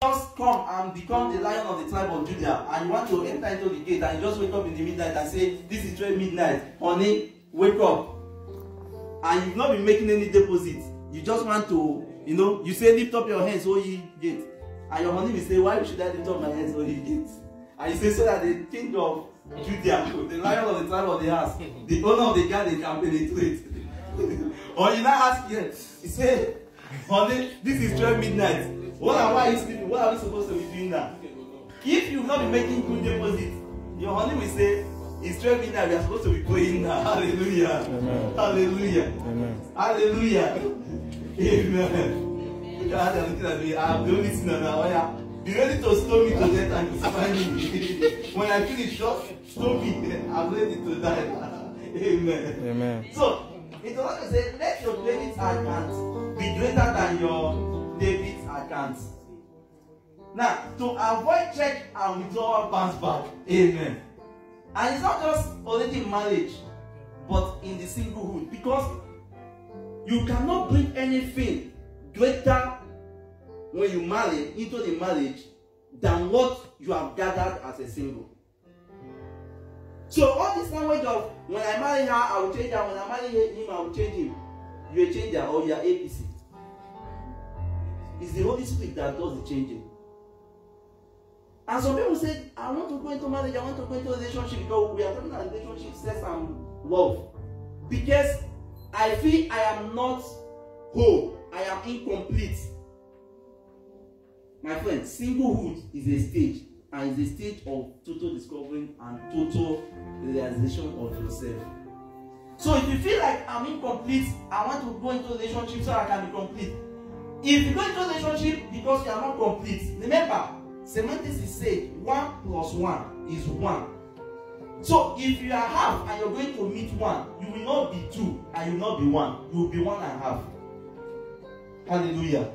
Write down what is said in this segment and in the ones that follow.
just come and become the lion of the tribe of Judah, and you want to enter into the gate, and you just wake up in the midnight and say, this is 12 midnight, honey, wake up. And you've not been making any deposits. You just want to, you say, lift up your hands, O ye gate. And your honey will say, why should I lift up my hands, O ye gate? And you say, so that the king of Judah, the lion of the tribe of the house, the owner of the garden can penetrate. Or you now ask him, he say, honey, this is 12 midnight. Why are you sleeping? What are we supposed to be doing now? If you've not been making good deposits, your honey will say, it's 12 midnight, we are supposed to be praying now. Hallelujah. Amen. Hallelujah. Amen. Hallelujah. Amen. God, I'm looking at me. I'm the only sinner now. Yeah. Be ready to stone me to death and crucify me. When I finish, just stone me. I'm ready to die. Amen. Amen. So, it also says, let your credit account be greater than your debit account. Now, to avoid check and withdrawal bounce back. Amen. And it's not just already in marriage, but in the singlehood. Because you cannot bring anything greater when you marry into the marriage than what you have gathered as a single. So all this language of when I marry her, I will change her. When I marry him, I will change him. You're a changer or you're APC. It's the Holy Spirit that does the changing. And some people say, I want to go into marriage, I want to go into a relationship, because we are talking about relationship, sex, and love. Because I feel I am not whole, I am incomplete. My friend, singlehood is a stage, and it's a stage of total discovering and total realization of yourself. So if you feel like I'm incomplete, I want to go into a relationship so I can be complete. If you go into a relationship because you are not complete, remember, semantics is said 1 plus 1 is 1. So if you are half and you're going to meet 1, you will not be 2 and you will not be 1. You will be 1.5. Hallelujah.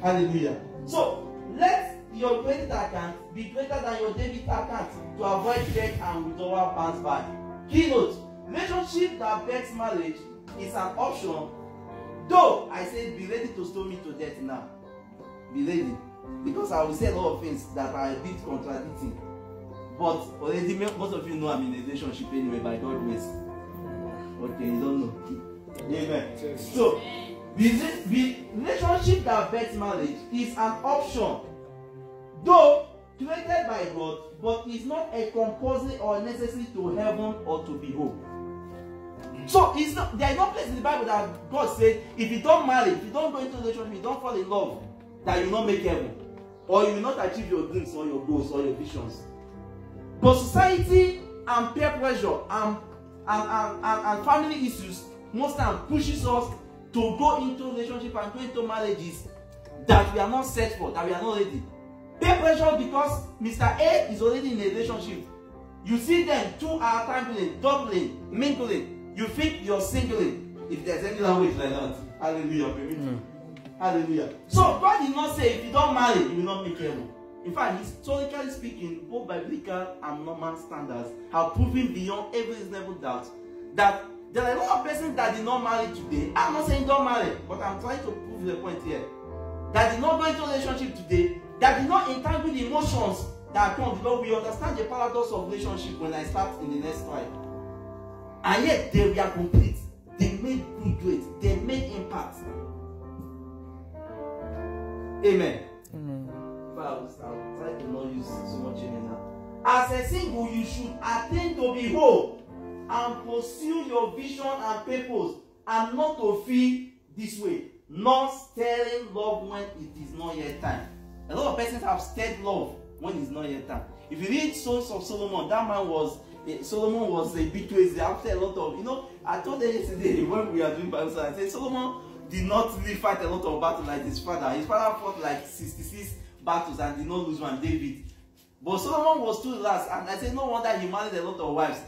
Hallelujah. So let your credit account be greater than your debit account to avoid check and withdrawal bounce back. Keynote: relationship that begs marriage is an option. Though I said be ready to stone me to death now. Be ready. Because I will say a lot of things that are a bit contradicting. But already most of you know I'm in a relationship anyway, by God's grace. Okay, you don't know. Amen. So, the relationship that begs marriage is an option. Though created by God, but is not a compulsory or necessary to heaven or to behold. So it's not, there is no place in the Bible that God said, if you don't marry, if you don't go into a relationship, you don't fall in love, that you will not make heaven, or you will not achieve your dreams or your goals or your visions. But society and peer pressure and family issues most times pushes us to go into relationship and go into marriages that we are not set for, that we are not ready. Peer pressure because Mr. A is already in a relationship. You see them, two are tangling, doubling, mingling. You think you're singling. If there's any language like that, hallelujah, baby. Hallelujah. So God did not say if you don't marry, you will not make heaven. In fact, historically speaking, both biblical and normal standards have proven beyond every reasonable doubt that there are a lot of persons that did not marry today. I'm not saying don't marry, but I'm trying to prove the point here. That did not go into a relationship today, that did not entangle the emotions that come, because we understand the paradox of relationship when I start in the next slide. And yet they were complete. They made good grades. They made impact. Amen. I'll try to not use so much amen now. As a single, you should attain to be whole and pursue your vision and purpose, and not to feel this way, not stirring love when it is not yet time. A lot of persons have stirred love when it's not yet time. If you read Songs of Solomon, that man was Solomon was a bit crazy after a lot of, I told them yesterday when we are doing Bible study, I said Solomon did not really fight a lot of battles like his father. His father fought like 66 battles and did not lose one, David. But Solomon was too relaxed, and I said no wonder he married a lot of wives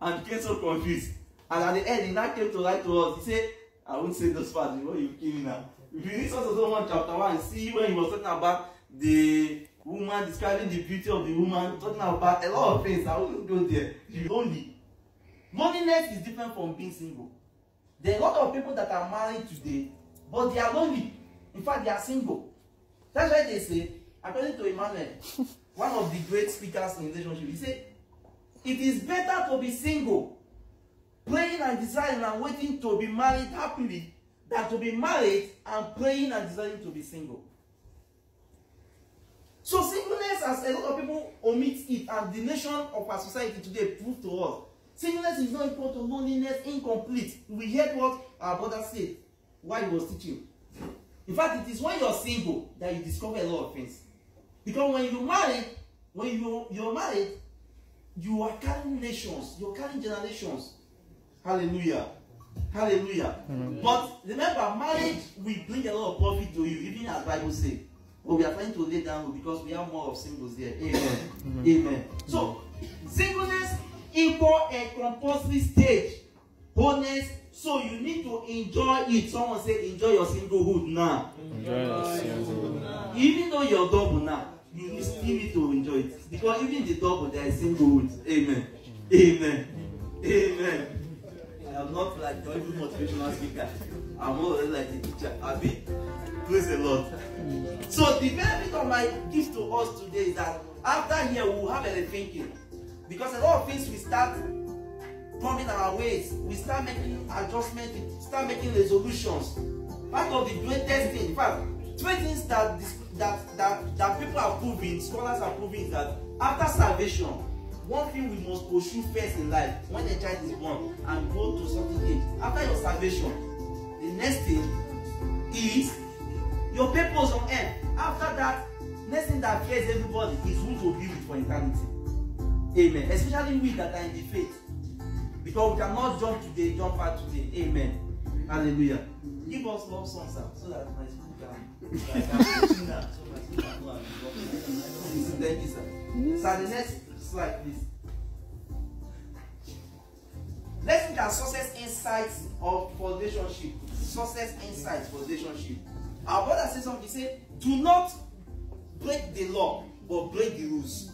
and became so confused. And at the end, he now came to write to us. He said, I won't say those parts before you kill me now. If you read Solomon chapter 1, see when he was talking about the woman, describing the beauty of the woman, talking about a lot of things. I wouldn't go there. You're lonely. Loneliness is different from being single. There are a lot of people that are married today, but they are lonely. In fact, they are single. That's why they say, according to Emmanuel, one of the great speakers in relationship, he said, it is better to be single, praying and desiring and waiting to be married happily, than to be married and praying and desiring to be single. So singleness, as a lot of people omit it, and the nation of our society today prove to us, singleness is not equal to loneliness, incomplete. We heard what our brother said while he was teaching. In fact, it is when you're single that you discover a lot of things. Because when you're married, you are carrying nations, you're carrying generations. Hallelujah. Hallelujah. Amen. But remember, marriage will bring a lot of profit to you, even as the Bible says. But we are trying to lay down because we have more of singles there. Amen. Amen. So, singleness equal a compulsory stage. Wholeness. So you need to enjoy it. Someone say, enjoy your singlehood now. Even though you're double now, you still need to enjoy it. Because even the double, there is singlehood. Amen. Amen. Amen. I'm not like your even motivational speaker. I'm more like a teacher. Abi, praise the Lord. So the benefit of my gift to us today is that after here we will have a thinking. Because a lot of things we start coming our ways, we start making adjustments, we start making resolutions. Part of the greatest thing, in fact, 3 things that people are proving, scholars are proving, is that after salvation, one thing we must pursue first in life, when a child is born and go to something age, after your salvation, the next thing is your purpose on earth. After that, next thing that fears everybody is who to be with for eternity. Amen. Especially we that are in the faith. Because we cannot jump today, jump out today. Amen. Hallelujah. Give us love songs so that my school can sing that. So my school can know. Thank you, sir. So the next slide, please. Let's look at success insights for relationship. Success insights for relationship. Our brother said something. He said, do not break the law, but break the rules.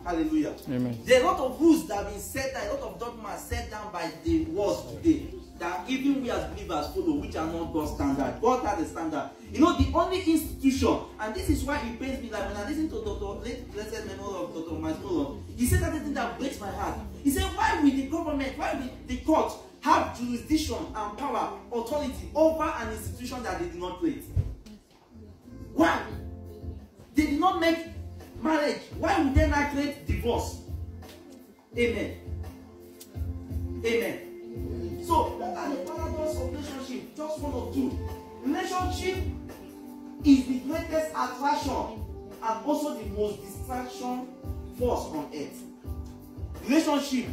Hallelujah. Amen. There are a lot of rules that have been set down, a lot of dogmas set down by the world today that even we as believers follow, which are not God's standard. God has a standard. You know, the only institution, and this is why it pains me, like when I listen to blessed memory of Dr. Michael, he said something that breaks my heart. He said, why will the government, why will the court have jurisdiction and power, authority over an institution that they did not create? Why? They did not make marriage. Why would they not create divorce? Amen. Amen. So, what are the paradox of relationship? Just one or two. Relationship is the greatest attraction and also the most distraction force on earth. Relationship